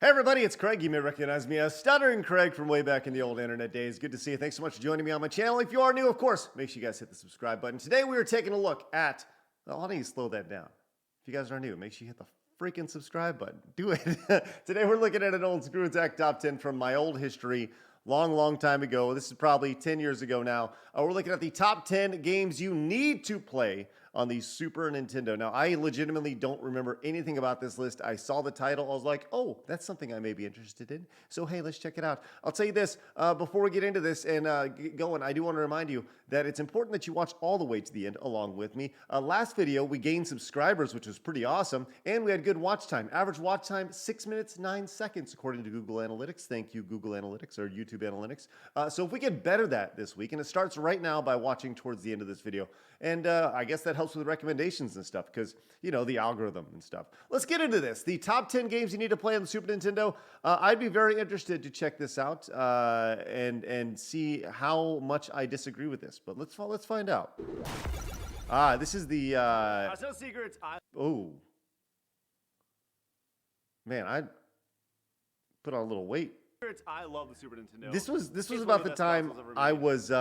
Hey everybody, it's Craig. You may recognize me as Stuttering Craig from way back in the old internet days. Good to see you. Thanks so much for joining me on my channel. If you are new, of course, make sure you guys hit the subscribe button. Today we are taking a look at, well, why don't you slow that down? If you guys are new, make sure you hit the freaking subscribe button. Do it. Today we're looking at an old ScrewAttack top 10 from my old history. Long time ago. This is probably 10 years ago now. We're looking at the top 10 games you need to play on the Super Nintendo. Now, I legitimately don't remember anything about this list. I saw the title. I was like, oh, that's something I may be interested in. So, hey, let's check it out. I'll tell you this, before we get into this and get going, I do want to remind you that it's important that you watch all the way to the end along with me. Last video, we gained subscribers, which was pretty awesome, and we had good watch time. Average watch time, 6 minutes, 9 seconds, according to Google Analytics. Thank you, Google Analytics, or YouTube Analytics. So if we can better that this week, and it starts right now by watching towards the end of this video, and I guess that helps with recommendations and stuff because, you know, the algorithm and stuff. Let's get into this. The top 10 games you need to play on the Super Nintendo. I'd be very interested to check this out and see how much I disagree with this. But let's find out. This is the... no secrets. Oh. Man, I put on a little weight. I love the Super Nintendo. This was about the time I was...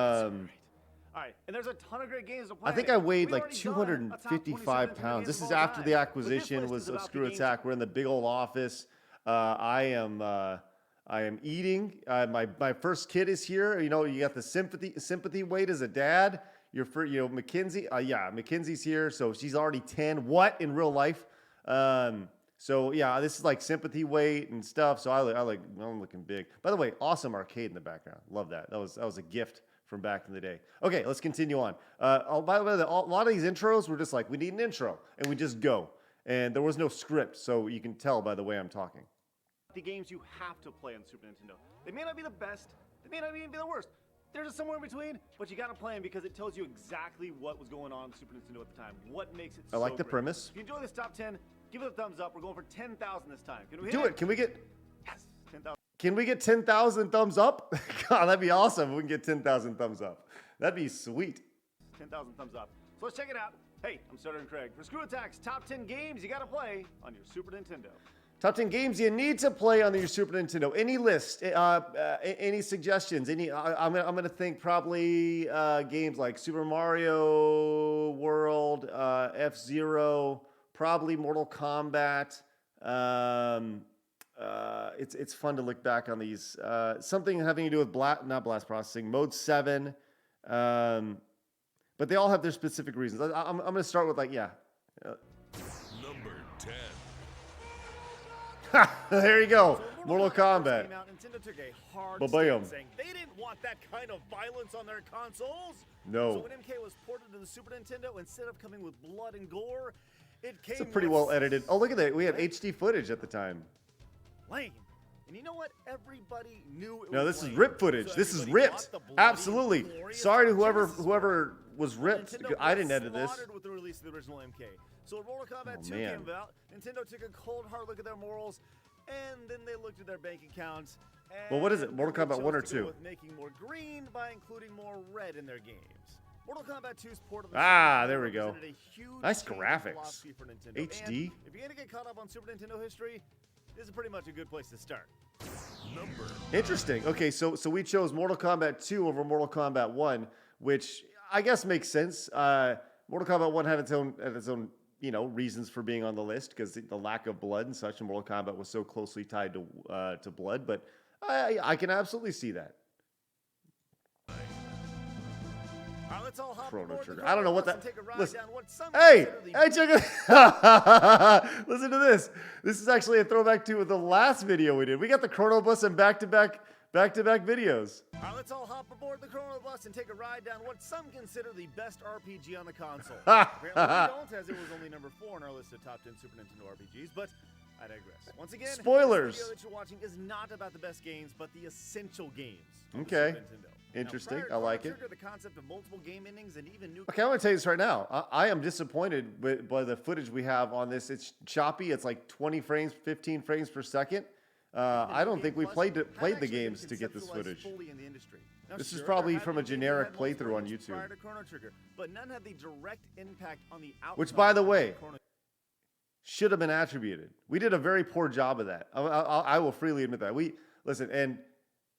All right, and there's a ton of great games to play. I think I weighed like 255 pounds. This is after the acquisition was of ScrewAttack. We're in the big old office. I am eating. My first kid is here. You know, you got the sympathy weight as a dad. Mackenzie. Mackenzie's here, so she's already 10. What in real life? So yeah, this is like sympathy weight and stuff. So I'm looking big. By the way, awesome arcade in the background. Love that. That was a gift from back in the day. Okay, let's continue on. By the way, a lot of these intros were just like, we need an intro, and we just go. And there was no script, so you can tell by the way I'm talking. The games you have to play on the Super Nintendo. They may not be the best. They may not even be the worst. They're just somewhere in between, but you got to play them because it tells you exactly what was going on the Super Nintendo at the time. What makes it so I like the great. premise. If you enjoy this top 10, give it a thumbs up. We're going for 10,000 this time. Can we do it? Can we get... Yes, 10,000. Can we get 10,000 thumbs up? God, that'd be awesome if we can get 10,000 thumbs up. That'd be sweet. 10,000 thumbs up. So let's check it out. Hey, I'm Stuttering Craig. For ScrewAttack's top 10 games you got to play on your Super Nintendo. Top 10 games you need to play on your Super Nintendo. Any list? Any suggestions? I'm gonna think probably games like Super Mario World, F-Zero, probably Mortal Kombat. It's fun to look back on these. Something having to do with not blast processing, Mode 7. But they all have their specific reasons. I'm going to start with Number 10. There you go. So Mortal Kombat. Nintendo took a hard Ba-bam. stand saying they didn't want that kind of violence on their consoles. No. So when MK was ported to the Super Nintendo, instead of coming with blood and gore, it came It's pretty with well edited. Oh, look at that. We had HD footage at the time. lame. And you know what? Everybody knew it was No, this is lame. rip footage. So this is everybody ripped. got the bloody, Absolutely. glorious Sorry to version. whoever was ripped. Nintendo I was didn't edit this. slaughtered with the release of the original MK. So when Mortal Kombat 2 man. came about, Nintendo took a cold hard look at their morals, and then they looked at their bank accounts. Well, what is it? Mortal they Kombat 1 or chose to go 2? with making more green by including more red in their games. Mortal Kombat 2's port of the There we go. represented a huge Nice change in graphics. philosophy for Nintendo. HD. And if you're gonna get caught up on Super Nintendo history, this is pretty much a good place to start. Number. Interesting. Okay, so we chose Mortal Kombat 2 over Mortal Kombat 1, which I guess makes sense. Mortal Kombat 1 had its own reasons for being on the list because the lack of blood and such, and Mortal Kombat was so closely tied to blood. But I can absolutely see that. Let's all hop Chrono aboard the Trigger. I don't know what Chrono that. Bus and take a ride Listen. down what some Hey, consider the check it. Listen to this. This is actually a throwback to the last video we did. We got the Chrono Bus and back-to-back videos. Let's all hop aboard the Chrono Bus and take a ride down what some consider the best RPG on the console. Apparently we don't, as it was only number 4 on our list of top 10 Super Nintendo RPGs, but I digress. Once again, Spoilers. This video that you're watching is not about the best games, but the essential games on the Okay. Super Nintendo. Interesting. Now, I prior to like Chrono it. Trigger, the concept of multiple game endings and even new Okay, I'm going to tell you this right now. I am disappointed by the footage we have on this. It's choppy. It's like 20 frames, 15 frames per second. I don't think we played the games to get this footage. This is probably from a generic playthrough on YouTube. Prior to Chrono Trigger, but none had the direct impact on the outcome Which, by the way, of Chrono should have been attributed. We did a very poor job of that. I will freely admit that. Listen, and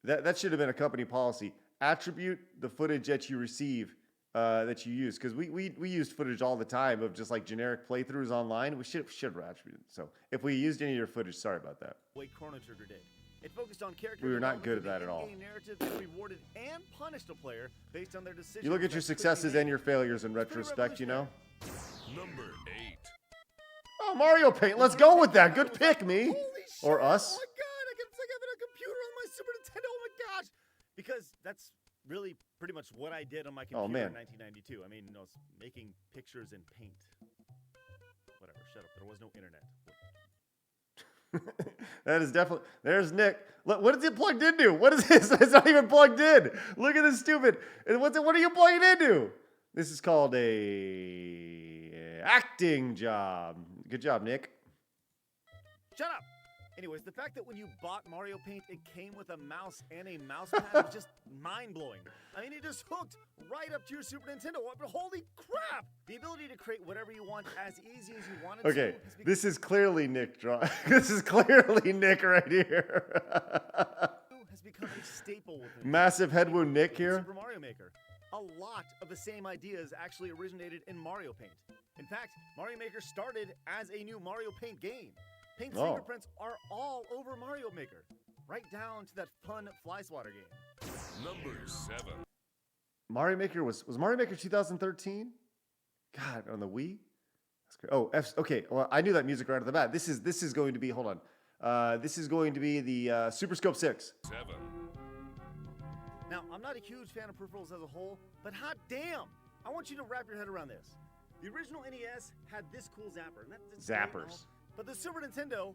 that should have been a company policy. Attribute the footage that you receive, that you use, because we used footage all the time of just like generic playthroughs online. We should have attributed. So if we used any of your footage, sorry about that. Way Chrono Trigger did. It focused on character We were not good at development that at all. with a narrative that rewarded and punished a player based on their decisions. You look at your that quickly successes made. and your failures in It's pretty retrospect, you know? Number 8. Oh, Mario Paint. Let's go with that. Good pick, me. Holy Or shit, us. Oh my god, I can think of it on a computer on my Super Nintendo. Oh my gosh. Because that's really pretty much what I did on my computer man. in 1992. I mean, you know, making pictures in Paint. Whatever, shut up. There was no internet. That is definitely. There's Nick. Look, what is it plugged into? What is this? It's not even plugged in. Look at this stupid. What are you plugging into? This is called a acting job. Good job, Nick. Shut up! Anyways, the fact that when you bought Mario Paint, it came with a mouse and a mouse pad was just mind-blowing. I mean, it just hooked right up to your Super Nintendo. But holy crap! The ability to create whatever you want as easy as you wanted Okay, to. this is clearly Nick drawing. This is clearly Nick right here. Has become a staple with Nintendo. Massive head wound Nick here. Super Mario Maker. A lot of the same ideas actually originated in Mario Paint. In fact, Mario Maker started as a new Mario Paint game. Paint's Oh. fingerprints are all over Mario Maker, right down to that fun fly swatter game. Number 7. Mario Maker was Mario Maker 2013? God, on the Wii? That's great. Oh, okay. Well, I knew that music right off the bat. This is going to be, hold on. This is going to be the Super Scope 6. 7. Now, I'm not a huge fan of peripherals as a whole, but hot damn! I want you to wrap your head around this. The original NES had this cool zapper. And that's great and all, Zappers. but the Super Nintendo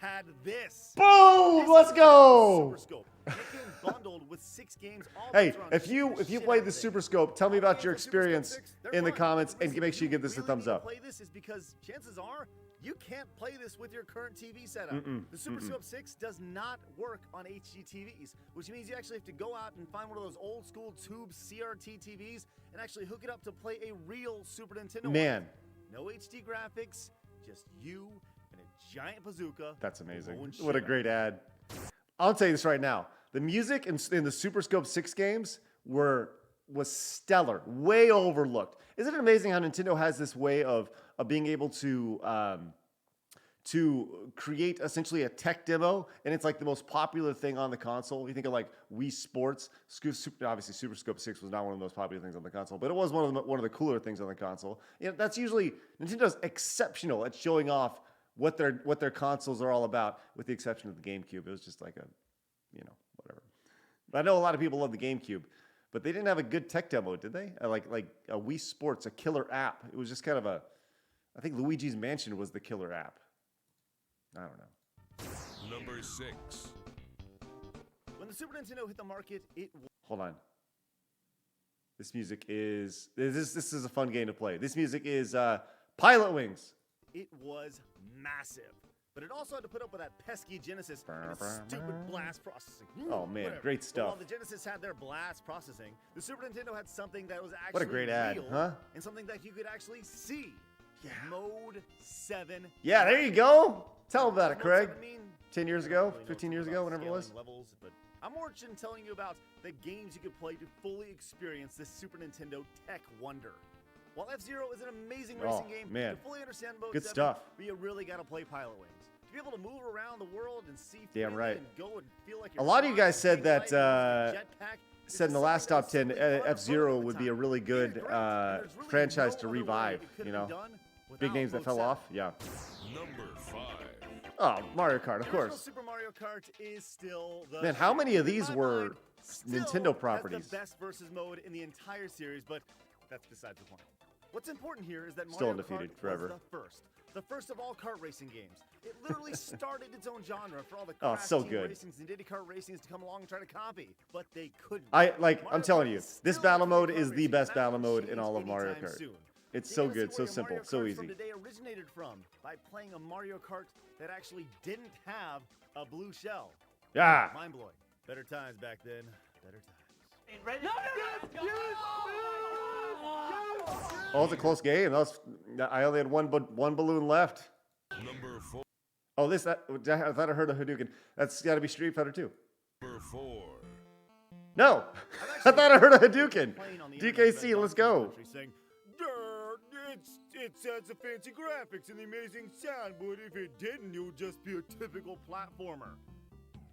had this. Boom! Let's go! Super Scope. And it came bundled with 6 games all Hey, built around if you shit played out the of Super things. Scope, tell me about your Games for Super Scope experience 6, they're in the fun. comments The and reason make sure you give this a really thumbs need to up. Play this is because chances are you can't play this with your current TV setup. The Super Scope 6 does not work on HD TVs, which means you actually have to go out and find one of those old school tube CRT TVs and actually hook it up to play a real Super Nintendo. Man, No HD graphics, just you and a giant bazooka. that's amazing. blowing What a shit up. great ad. I'll tell you this right now. The music in the Super Scope 6 games was stellar, way overlooked. Isn't it amazing how Nintendo has this way of being able to create essentially a tech demo, and it's like the most popular thing on the console. You think of like Wii Sports. Obviously, Super Scope 6 was not one of the most popular things on the console, but it was one of the cooler things on the console. You know, that's usually Nintendo's exceptional at showing off what their consoles are all about, with the exception of the GameCube. It was just like a, whatever. But I know a lot of people love the GameCube, but they didn't have a good tech demo, did they? Like a Wii Sports, a killer app. It was just kind of I think Luigi's Mansion was the killer app. I don't know. Number 6. When the Super Nintendo hit the market, it Hold on. This music is this is a fun game to play. This music is Pilot Wings. was massive. But it also had to put up with that pesky Genesis and its stupid blast processing. Oh, man, Whatever. great But stuff. while the Genesis had their blast processing, the Super Nintendo had something that was actually What a great ad, real huh? and something that you could actually see. Mode 7. Yeah, there you go. Tell them about it, Mode Craig. 7 mean? 10 years I ago, don't really know 15 too years much ago, about whenever it was. scaling levels, but I'm more interested in telling you about the games you could play to fully experience this Super Nintendo tech wonder. While F-Zero is an amazing Oh, racing game, man. to fully understand Mode Good 7, stuff. but you really got to play Pilot Wings. To be able to move around the world and see Damn freely right. and go and feel like A you're lot of you flying guys said and that, gliding with your jetpack is Said in the something last that was top 10, simply unheard of F-Zero at the would be a time. really It is good great, and there's really franchise no to other way revive, it could you be know? done Big without names that Mode fell 7. off. Yeah. Number 5. Oh, Mario Kart, of The original course. Super Mario Kart is still the Man, how shit. many of In these my were mind, still Nintendo properties? has the best versus mode in the entire series, but that's besides the point. What's important here is that Still Mario undefeated Kart forever. was the first of all kart racing games. It literally started its own genre for all the Oh, Crash so Team good. Racings and Diddy Kart Racings to come along and try to copy, but they couldn't. I'm Mario telling Kart you, is this still battle the mode kart is the racing. best That battle won't mode in change all of Mario anytime Kart. soon. It's You so gotta see good, so where your simple, Mario so Karts easy. from today originated from by playing a Mario Kart that actually didn't have a blue shell. Yeah. Mind blowing. Better times back then. Better times. Oh, it's a close game. I only had one balloon left. Number 4. Oh, I thought I heard a Hadouken. That's got to be Street Fighter 2. Number 4. No, I thought I heard a Hadouken. Playing on the DKC, internet let's about go. country saying, it has the fancy graphics and the amazing sound, but if it didn't, it would just be a typical platformer.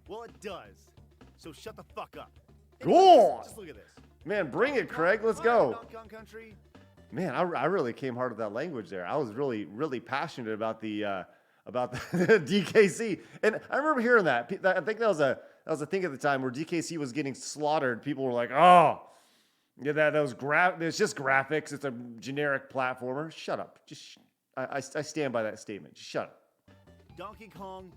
Well, it does. So shut the fuck up. Go on. Just look at this. Man, bring it, Craig. Let's Fine, go. Donkey Kong Country. Man, I really came hard with that language there. I was really, really passionate about the DKC, and I remember hearing that. I think that was a thing at the time where DKC was getting slaughtered. People were like, "Oh, yeah, it's just graphics. It's a generic platformer." Shut up. I stand by that statement. Just shut up. Donkey Kong.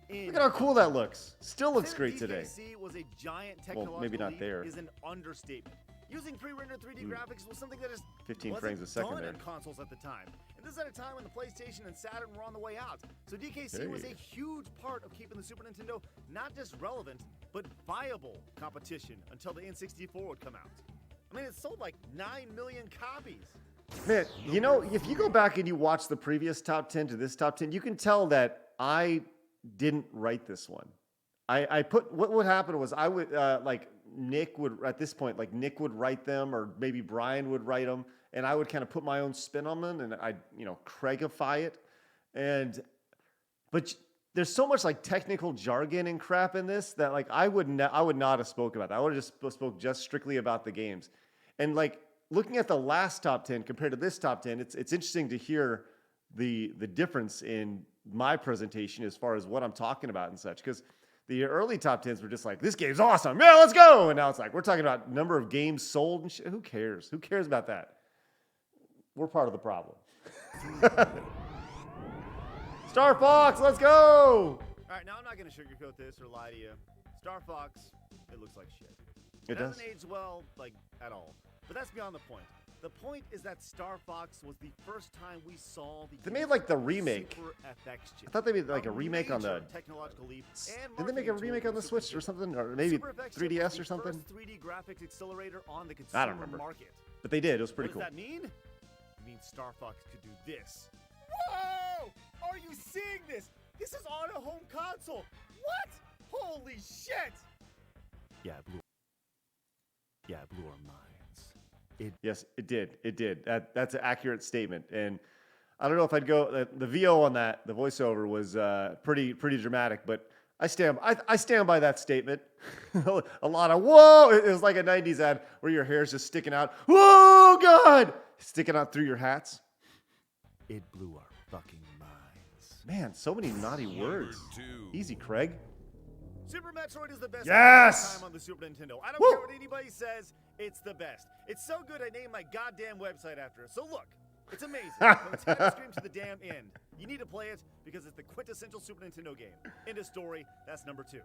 Look at how cool that looks. Still looks Saying great today. DKC was a giant technological maybe not leap there. is an understatement. Using pre-rendered 3D graphics was something that just 15 wasn't frames a second done there. in consoles at the time. And this is at a time when the PlayStation and Saturn were on the way out. So DKC was Hey. a huge part of keeping the Super Nintendo not just relevant, but viable competition until the N64 would come out. I mean, it sold like 9 million copies. Man, you know, if you go back and you watch the previous top 10 to this top 10, you can tell that I didn't write this one. What would happen was I would, Nick would, at this point, like Nick would write them, or maybe Brian would write them, and I would kind of put my own spin on them, and I'd, Craigify it. But there's so much like technical jargon and crap in this that like I would not have spoke about that. I would have just spoke just strictly about the games. And like looking at the last top 10 compared to this top 10, it's interesting to hear the difference in my presentation as far as what I'm talking about and such, because the early top 10s were just like, this game's awesome, yeah, let's go. And now it's like, we're talking about number of games sold and shit. Who cares? Who cares about that? We're part of the problem. Star Fox, let's go. All right, now I'm not going to sugarcoat this or lie to you. Star Fox, it looks like shit. It does. Hasn't aged well, like, at all. But that's beyond the point. The point is that Star Fox was the first time we saw the They made like the remake. SuperFX chip. I thought they made like a remake on the. Major technological leap and Did they make a marketing remake tool on the for Switch Super or something, or maybe SuperFX chip 3DS was or the something? first 3D graphics accelerator on the consumer I don't remember. market. But they did. It was pretty What cool. does that mean? It means Star Fox could do this. Whoa! Are you seeing this? This is on a home console. What? Holy shit! Yeah, it blew our minds. Yes, it did. It did. That's an accurate statement. And I don't know if I'd go. The VO on that, the voiceover was pretty dramatic. But I stand by that statement. A lot of whoa. It was like a '90s ad where your hair's just sticking out. Whoa, God! Sticking out through your hats. It blew our fucking minds. Man, so many naughty words. Number 2. Easy, Craig. Super Metroid is the best Yes! time on the Super Nintendo. I don't Woo! care what anybody says, it's the best. It's so good I named my goddamn website after it. So look, it's amazing. From the title screen to the damn end. You need to play it because it's the quintessential Super Nintendo game. End of story, that's number 2.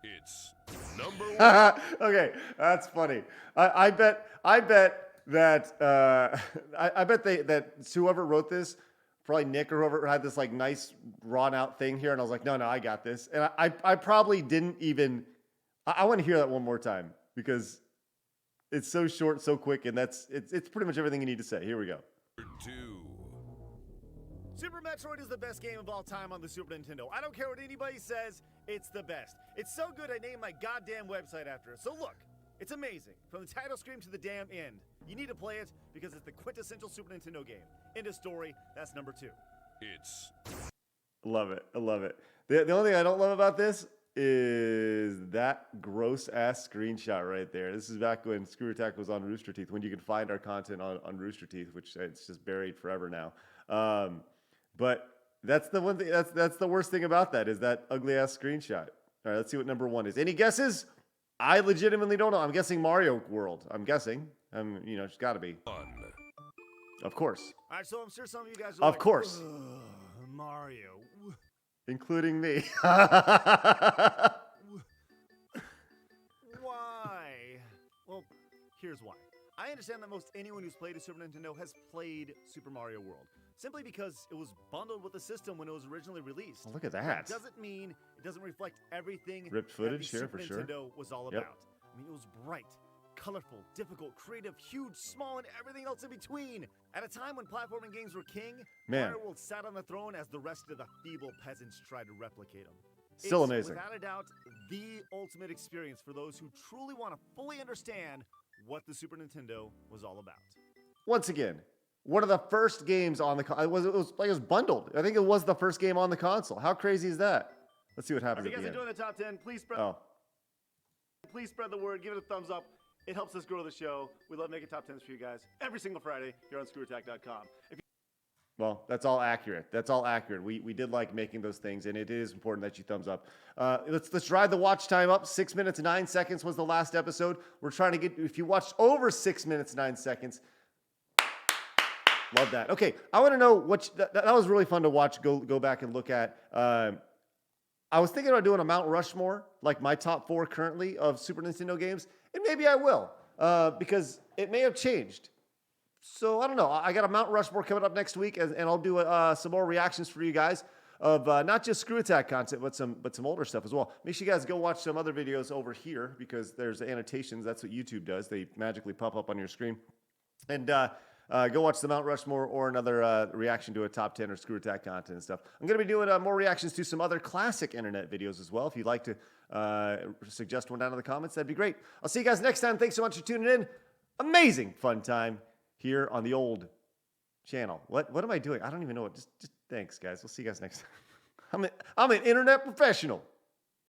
It's number 1. Okay, that's funny. I bet that that whoever wrote this, probably Nick or whoever, had this like nice drawn out thing here, and I was like, no, I got this. And I probably didn't even. I want to hear that one more time because it's so short, so quick, and it's pretty much everything you need to say. Here we go. Number 2. Super Metroid is the best game of all time on the Super Nintendo. I don't care what anybody says, it's the best. It's so good I named my goddamn website after it. So look, it's amazing. From the title screen to the damn end. You need to play it because it's the quintessential Super Nintendo game. End of story, that's number 2. It's Love it. I love it. The only thing I don't love about this is that gross ass screenshot right there. This is back when ScrewAttack was on Rooster Teeth, when you could find our content on Rooster Teeth, which it's just buried forever now. But that's the one thing. That's the worst thing about that is that ugly ass screenshot. All right, let's see what number 1 is. Any guesses? I legitimately don't know. I'm guessing Mario World. I'm guessing. It's got to be. 1. Of course. All right, so I'm sure some of you guys are Of like, course. "Ugh, Mario. Including me. Why? Well, here's why. I understand that most anyone who's played a Super Nintendo has played Super Mario World, simply because it was bundled with the system when it was originally released. Oh, look at that. Doesn't mean it doesn't reflect everything Ripped that footage, the sure, Super for sure. Nintendo was all Yep. about. I mean, it was bright, colorful, difficult, creative, huge, small, and everything else in between. At a time when platforming games were king, Man. Mario World sat on the throne as the rest of the feeble peasants tried to replicate him. Still It's, amazing. without a doubt, the ultimate experience for those who truly want to fully understand what the Super Nintendo was all about. Once again, one of the first games on the it was bundled. I think it was the first game on the console. How crazy is that? Let's see what happens If you at guys the end. enjoying the top 10, please spread the word. Give it a thumbs up. It helps us grow the show. We love making top 10s for you guys every single Friday here on ScrewAttack.com. Well, that's all accurate. That's all accurate. We did like making those things, and it is important that you thumbs up. Let's drive the watch time up. 6 minutes 9 seconds was the last episode. We're trying to get, if you watched over 6 minutes 9 seconds, love that. Okay, I want to know what that was really fun to watch. Go back and look at. I was thinking about doing a Mount Rushmore, like my top 4 currently of Super Nintendo games, and maybe I will because it may have changed. So I don't know. I got a Mount Rushmore coming up next week, and I'll do some more reactions for you guys of not just Screw Attack content, but some older stuff as well. Make sure you guys go watch some other videos over here because there's annotations. That's what YouTube does. They magically pop up on your screen. And go watch the Mount Rushmore or another reaction to a top 10 or Screw Attack content and stuff. I'm going to be doing more reactions to some other classic internet videos as well. If you'd like to suggest one down in the comments, that'd be great. I'll see you guys next time. Thanks so much for tuning in. Amazing fun time here on the old channel. What am I doing? I don't even know what. Just thanks, guys. We'll see you guys next time. I'm an internet professional.